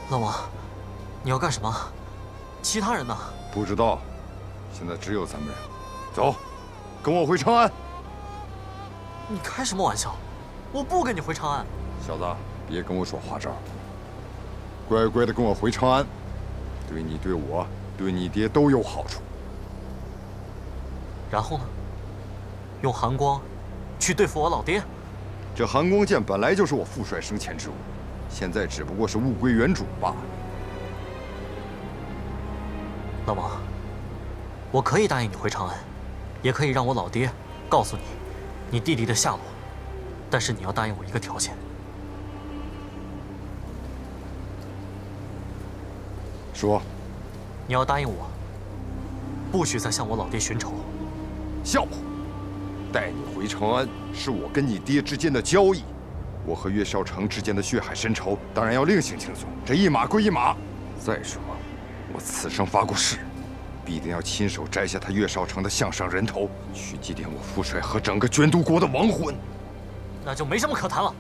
老王，你要干什么？其他人呢？不知道，现在只有咱们俩。走，跟我回长安。你开什么玩笑？我不跟你回长安。小子，别跟我说花招，乖乖的跟我回长安，对你、对我、对你爹都有好处。然后呢？用寒光去对付我老爹？这寒光剑本来就是我父帅生前之物，现在只不过是物归原主罢了。老王，我可以答应你回长安，也可以让我老爹告诉你你弟弟的下落，但是你要答应我一个条件。说，你要答应我，不许再向我老爹寻仇。笑话！带你回长安是我跟你爹之间的交易，我和岳少成之间的血海深仇，当然要另行清算，这一码归一码。再说，我此生发过誓，必定要亲手摘下他岳少成的项上人头，去祭奠我父帅和整个捐都国的亡魂。那就没什么可谈了。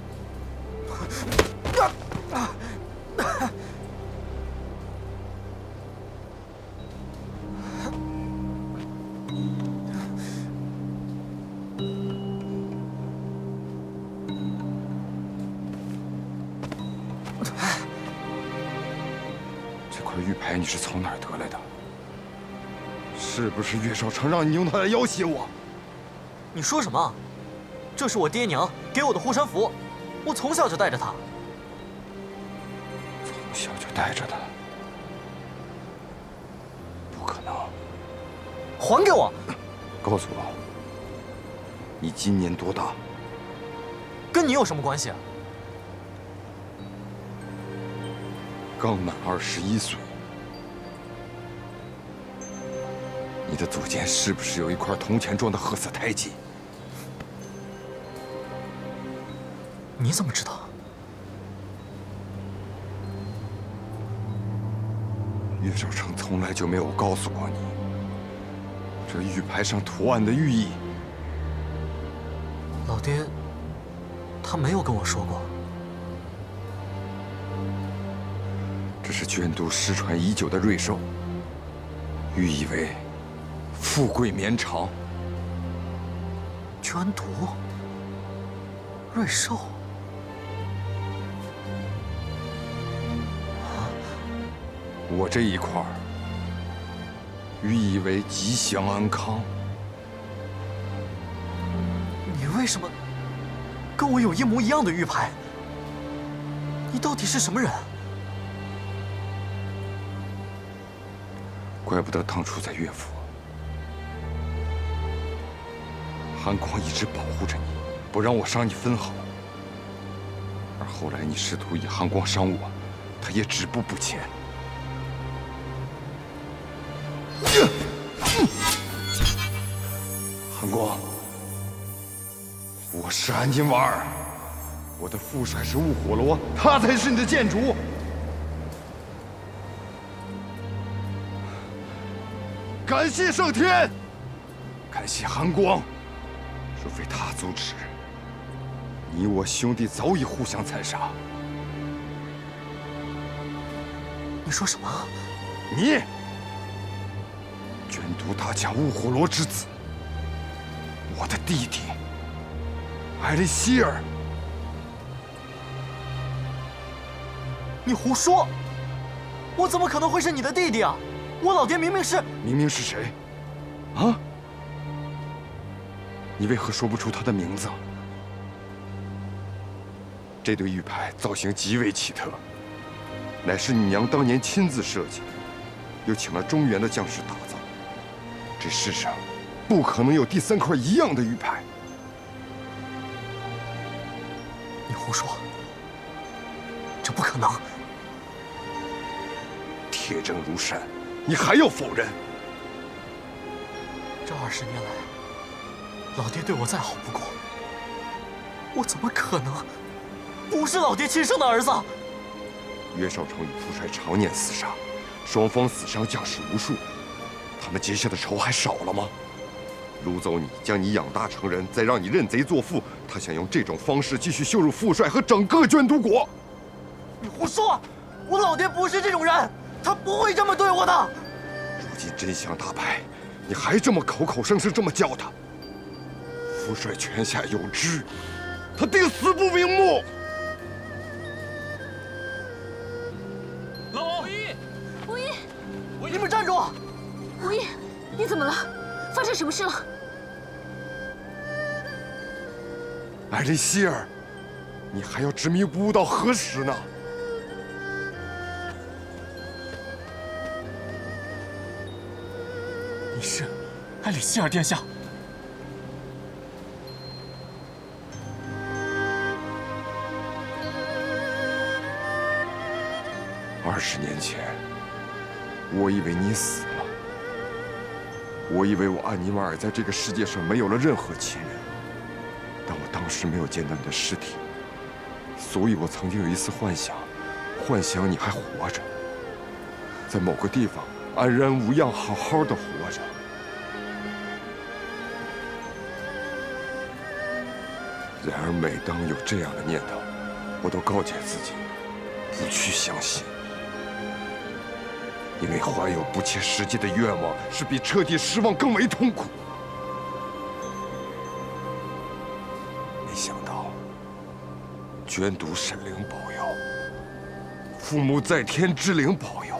这块玉牌你是从哪儿得来的？是不是岳少成让你用它来要挟我？你说什么？这是我爹娘给我的护身符，我从小就带着它。从小就带着它？不可能！还给我！告诉我，你今年多大？跟你有什么关系啊？刚满21岁。你的祖先是不是有一块铜钱状的褐色胎记？你怎么知道？岳少成从来就没有告诉过你，这玉牌上图案的寓意。老爹，他没有跟我说过。这是捐都失传已久的瑞兽，寓意为富贵绵长。捐都，瑞兽。我这一块寓意为吉祥安康。你为什么跟我有一模一样的玉牌？你到底是什么人？怪不得当初在乐府，韩光一直保护着你，不让我伤你分毫。而后来你试图以韩光伤我，他也止步不前。韩光，我是安金瓦尔，我的父帅是雾火罗，他才是你的剑主。感谢上天，感谢韩光，若非他阻止，你我兄弟早已互相残杀。你说什么？你，捐都大将雾火罗之子，我的弟弟艾利希尔。你胡说！我怎么可能会是你的弟弟啊？我老爹明明是谁？啊？你为何说不出他的名字？这对玉牌造型极为奇特，乃是你娘当年亲自设计，又请了中原的匠师打造。这世上不可能有第三块一样的玉牌。你胡说！这不可能！铁证如山，你还要否认？这20年来，老爹对我再好不过，我怎么可能不是老爹亲生的儿子？岳少成与父帅常年厮杀，双方死伤将士无数，他们结下的仇还少了吗？掳走你，将你养大成人，再让你认贼作父，他想用这种方式继续羞辱父帅和整个捐都国。你胡说！我老爹不是这种人，他不会这么对我的。如今真相大白，你还这么口口声声这么叫他？父帅泉下有知，他定死不瞑目。老王，无义，你们站住！无义，你怎么了？发生什么事了？艾莉希尔，你还要执迷不悟到何时呢？你是艾里希尔殿下。20年前，我以为你死了。我以为我安尼瓦尔在这个世界上没有了任何亲人，但我当时没有见到你的尸体，所以我曾经有一丝幻想，你还活着，在某个地方安然无恙，好好的活着。然而，每当有这样的念头，我都告诫自己，不去相信。因为怀有不切实际的愿望，是比彻底失望更为痛苦。没想到，捐读神灵保佑，父母在天之灵保佑，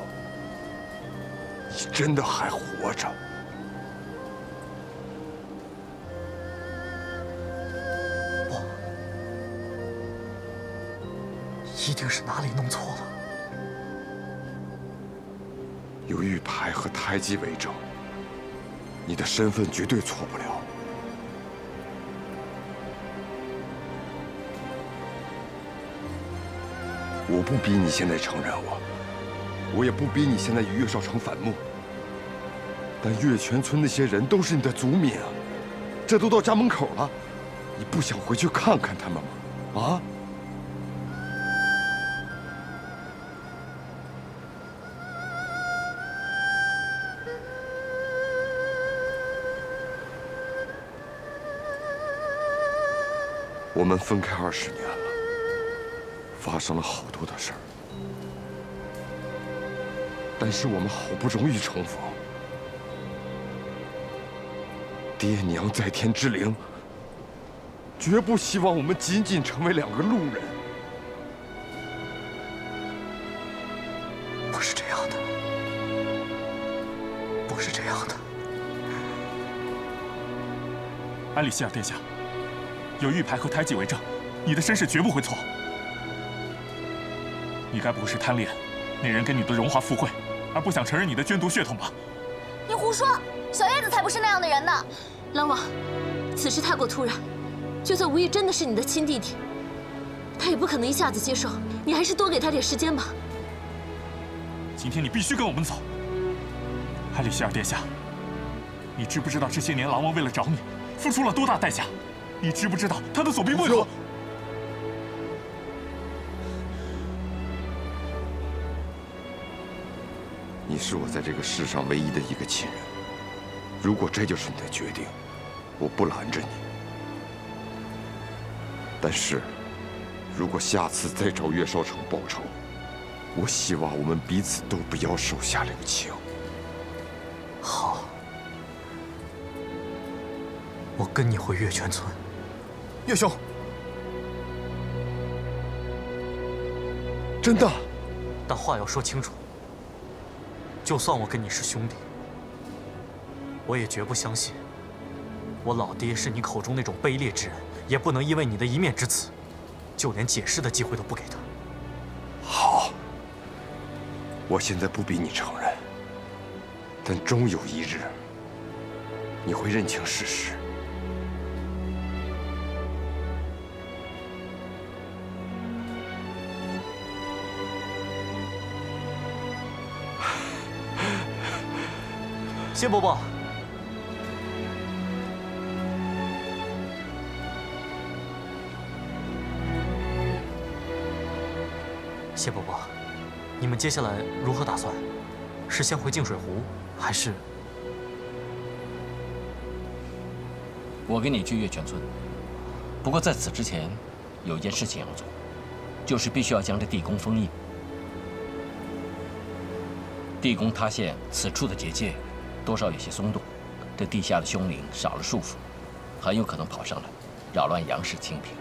你真的还活着。一定是哪里弄错了。有玉牌和胎记为证，你的身份绝对错不了。我不逼你现在承认我也不逼你现在与岳少成反目。但岳泉村那些人都是你的族民啊，这都到家门口了，你不想回去看看他们吗？啊？我们分开20年了，发生了好多的事儿，但是我们好不容易重逢。爹娘在天之灵，绝不希望我们仅仅成为2个路人。不是这样的，不是这样的。安里希尔殿下，有玉牌和胎记为证，你的身世绝不会错。你该不会是贪恋那人给你的荣华富贵，而不想承认你的捐毒血统吧？你胡说！小叶子才不是那样的人呢。狼王，此事太过突然，就算无意真的是你的亲弟弟，他也不可能一下子接受。你还是多给他点时间吧。今天你必须跟我们走。安里希尔殿下，你知不知道这些年狼王为了找你，付出了多大代价？你知不知道他的所逼为何？你是我在这个世上唯一的一个亲人，如果这就是你的决定，我不拦着你。但是，如果下次再找岳少成报仇，我希望我们彼此都不要手下留情。好，我跟你回月泉村。岳兄，真的？但话要说清楚，就算我跟你是兄弟，我也绝不相信我老爹是你口中那种卑劣之人，也不能因为你的一面之词，就连解释的机会都不给他。好，我现在不逼你承认，但终有一日，你会认清事实。谢伯伯。谢伯伯，你们接下来如何打算？是先回净水湖，还是……我跟你去月泉村，不过在此之前，有一件事情要做，就是必须要将这地宫封印。地宫塌陷，此处的结界多少有些松动，这地下的凶灵少了束缚，很有可能跑上来，扰乱杨氏清平。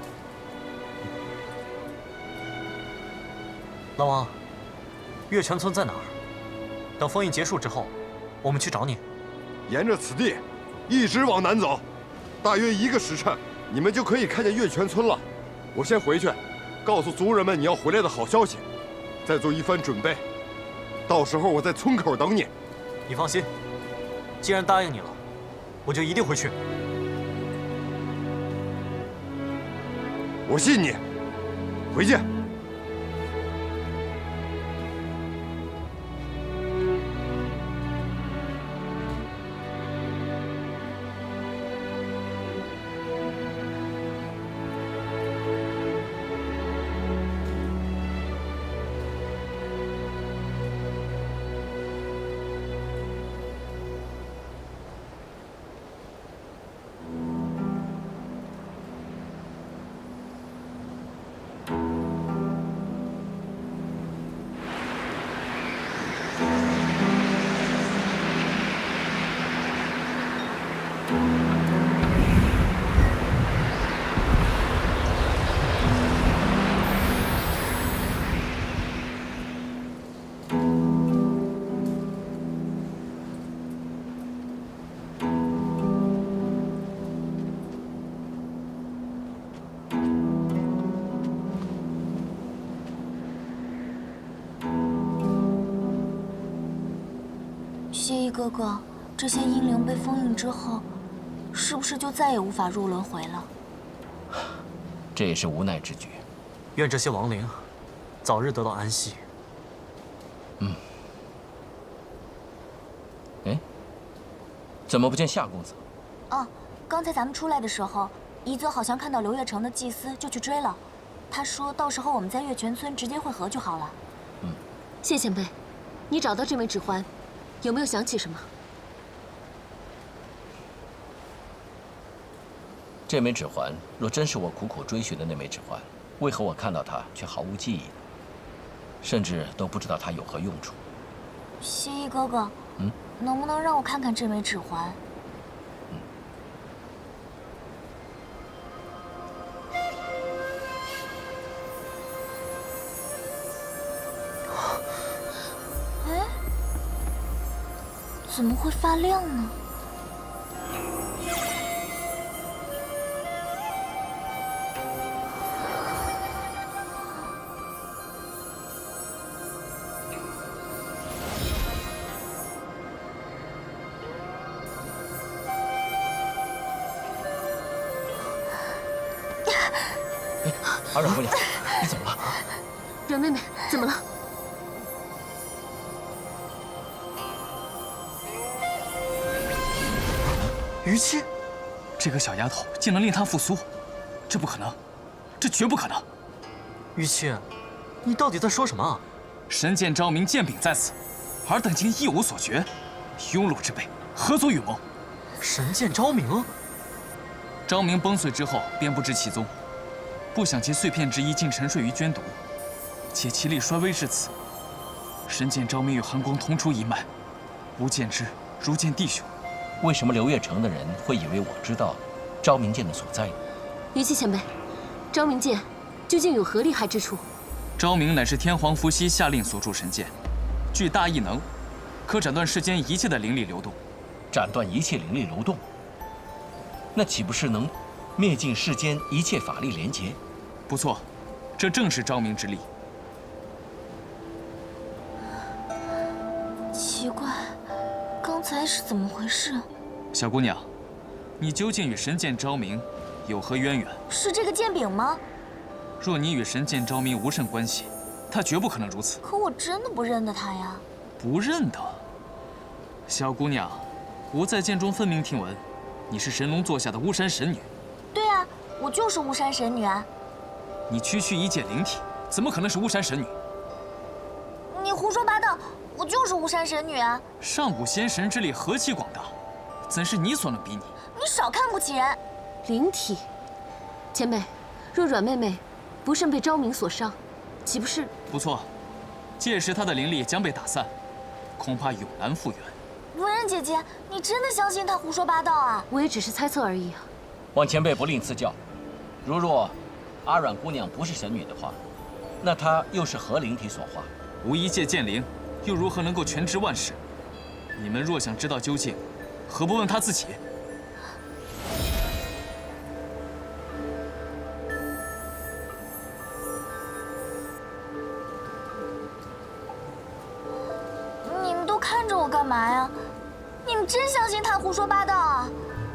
老王，月泉村在哪儿？等封印结束之后，我们去找你。沿着此地，一直往南走，大约1个时辰，你们就可以看见月泉村了。我先回去，告诉族人们你要回来的好消息，再做一番准备。到时候我在村口等你。你放心，既然答应你了，我就一定会去。我信你，回见。谢意哥哥，这些阴灵被封印之后，是不是就再也无法入轮回了？这也是无奈之举。愿这些亡灵早日得到安息。哎，怎么不见夏公子？哦，刚才咱们出来的时候，一泽好像看到刘月成的祭司，就去追了。他说到时候我们在月泉村直接会合就好了。谢前辈，你找到这枚指环，有没有想起什么？这枚指环若真是我苦苦追寻的那枚指环，为何我看到它却毫无记忆呢？甚至都不知道它有何用处。谢意哥哥，能不能让我看看这枚指环？哎，怎么会发亮呢？阿阮姑娘，你怎么了？阮妹妹，怎么了？于七，这个小丫头竟能令她复苏，这不可能，这绝不可能！玉七，你到底在说什么？神剑昭明剑柄在此，尔等竟一无所觉，庸碌之辈，何足与谋？神剑昭明？昭明崩碎之后，便不知其踪。不想其碎片之一竟沉睡于捐毒，且其力衰微至此。神剑昭明与寒光同出一脉，吾见之如见弟兄。为什么刘月城的人会以为我知道昭明剑的所在呢？于七前辈，昭明剑究竟有何厉害之处？昭明乃是天皇伏羲下令所铸神剑，具大异能，可斩断世间一切的灵力流动。斩断一切灵力流动，那岂不是能灭尽世间一切法力连结？不错，这正是昭明之力。奇怪，刚才是怎么回事？小姑娘，你究竟与神剑昭明有何渊源？是这个剑柄吗？若你与神剑昭明无甚关系，他绝不可能如此。可我真的不认得他呀。不认得？小姑娘，吾在剑中分明听闻，你是神龙座下的巫山神女。对啊，我就是巫山神女啊。你区区一介灵体，怎么可能是巫山神女？你胡说八道，我就是巫山神女啊！上古仙神之力何其广大，怎是你所能比拟？你少看不起人！灵体，前辈，若阮妹妹不慎被昭明所伤，岂不是？不错，届时她的灵力将被打散，恐怕永难复原。文人姐姐，你真的相信他胡说八道啊？我也只是猜测而已啊。望前辈不吝赐教。如若阿阮姑娘不是神女的话，那她又是何灵体所化？无一界剑灵，又如何能够全知万事？你们若想知道究竟，何不问她自己？你们都看着我干嘛呀？你们真相信他胡说八道啊？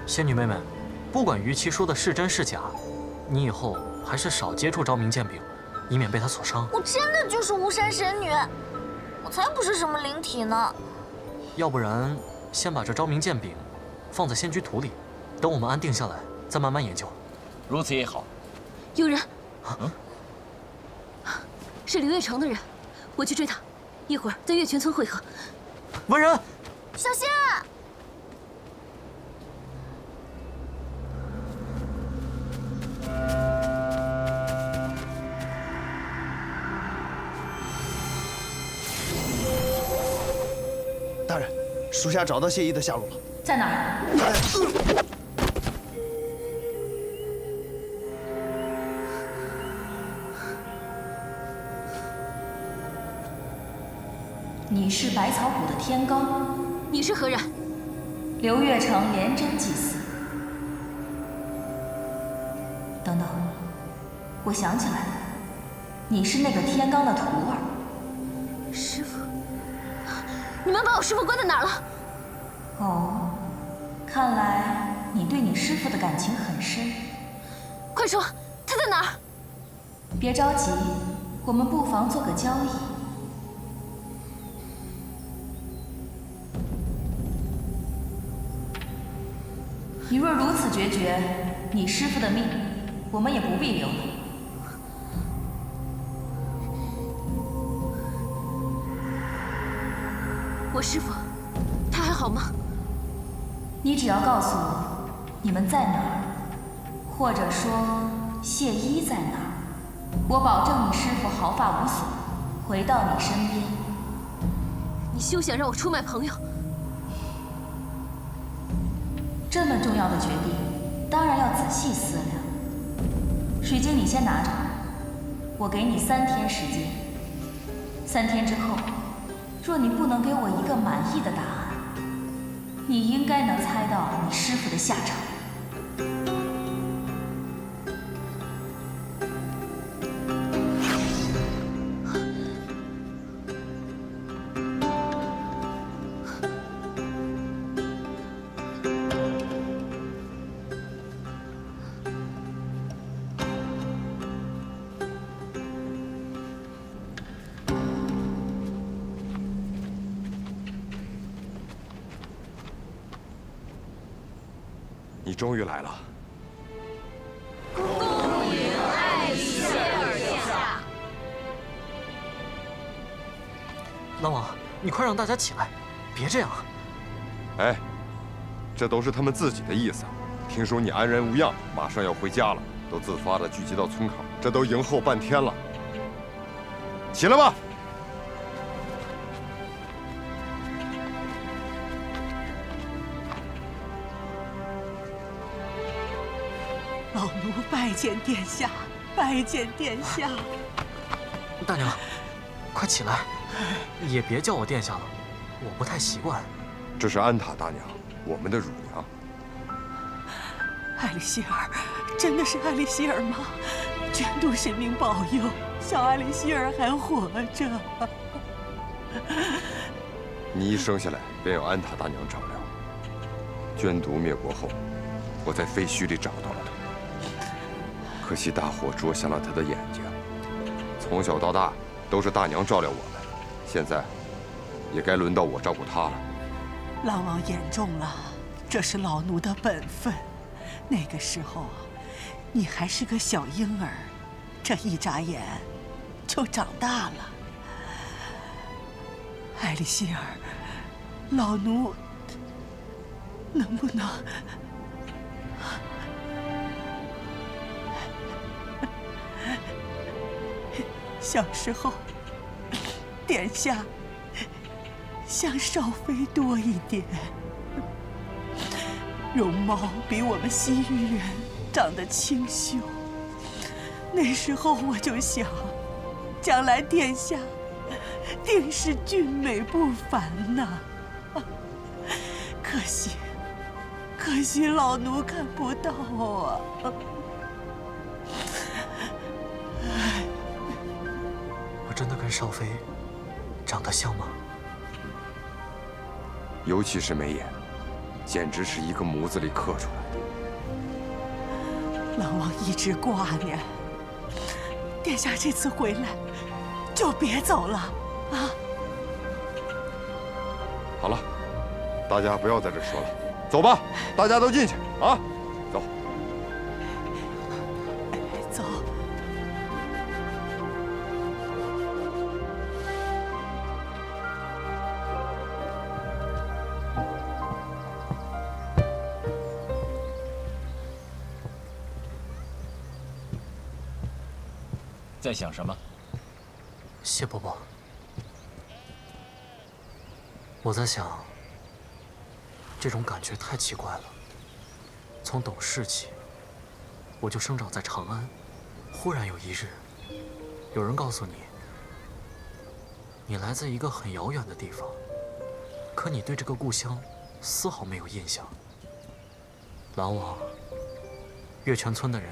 仙女妹妹，不管于七说的是真是假，你以后还是少接触昭明剑柄，以免被他所伤。我真的就是巫山神女，我才不是什么灵体呢。要不然，先把这昭明剑柄放在仙居图里，等我们安定下来，再慢慢研究。如此也好。有人，是刘月成的人，我去追他，一会儿在月泉村会合。文人，小心啊！大人，属下找到谢依的下落了。在哪儿？他在。你是百草谷的天罡，你是何人？刘月成廉贞祭司。等等，我想起来了，你是那个天罡的徒儿。师傅，你们把我师傅关在哪儿了？哦，看来你对你师傅的感情很深。快说，他在哪儿？别着急，我们不妨做个交易。你若如此决绝，你师父的命，我们也不必留了。我师父，他还好吗？你只要告诉我你们在哪儿，或者说谢依在哪儿，我保证你师父毫发无损，回到你身边。你休想让我出卖朋友！这么重要的决定，当然要仔细思量。水晶，你先拿着，我给你3天时间。3天之后，若你不能给我一个满意的答案，你应该能猜到你师父的下场。你终于来了。恭迎爱丽谢尔殿下。老王，你快让大家起来，别这样。哎，这都是他们自己的意思。听说你安然无恙，马上要回家了，都自发的聚集到村口，这都迎候半天了。起来吧。老奴拜见殿下，拜见殿下。大娘，快起来，也别叫我殿下了，我不太习惯。这是安塔大娘，我们的乳娘。艾丽希尔，真的是艾丽希尔吗？眷督神明保佑，小艾丽希尔还活着。你一生下来便有安塔大娘照料。捐毒灭国后，我在废墟里找到了她。可惜大火灼瞎了她的眼睛。从小到大都是大娘照料我们，现在也该轮到我照顾她了。狼王言重了，这是老奴的本分。那个时候，你还是个小婴儿，这一眨眼就长大了。艾丽希尔，老奴能不能……小时候，殿下像少妃多一点，容貌比我们西域人长得清秀。那时候我就想，将来殿下定是俊美不凡呐。可惜老奴看不到啊。我真的跟少妃长得像吗？尤其是眉眼，简直是一个模子里刻出来的。狼王一直挂念，殿下这次回来就别走了啊！好了，大家不要在这说了，走吧，大家都进去啊，走。走。在想什么？谢伯伯，我在想，这种感觉太奇怪了。从懂事起，我就生长在长安，忽然有一日，有人告诉你，你来自一个很遥远的地方，可你对这个故乡丝毫没有印象。狼王，月泉村的人，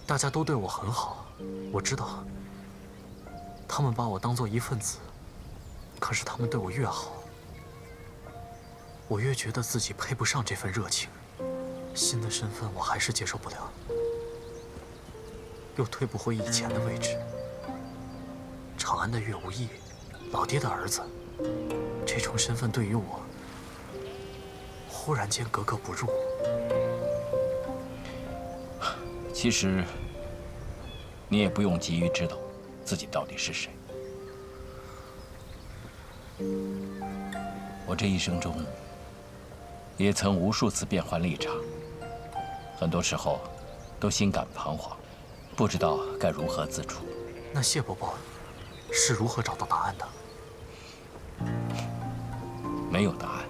大家都对我很好。我知道，他们把我当做一份子，可是他们对我越好，我越觉得自己配不上这份热情。新的身份我还是接受不了，又退不回以前的位置。长安的岳无义，老爹的儿子，这种身份对于我，忽然间格格不入。其实，你也不用急于知道自己到底是谁。我这一生中，也曾无数次变换立场，很多时候都心感彷徨，不知道该如何自处。那谢伯伯是如何找到答案的？没有答案，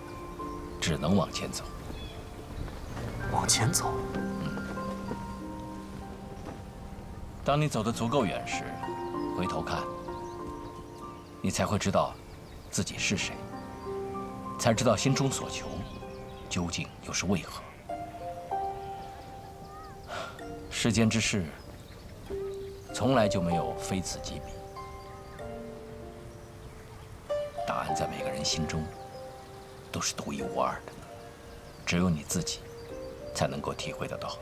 只能往前走。往前走。当你走得足够远时，回头看，你才会知道自己是谁，才知道心中所求究竟又是为何。世间之事，从来就没有非此即彼，答案在每个人心中都是独一无二的，只有你自己才能够体会得到。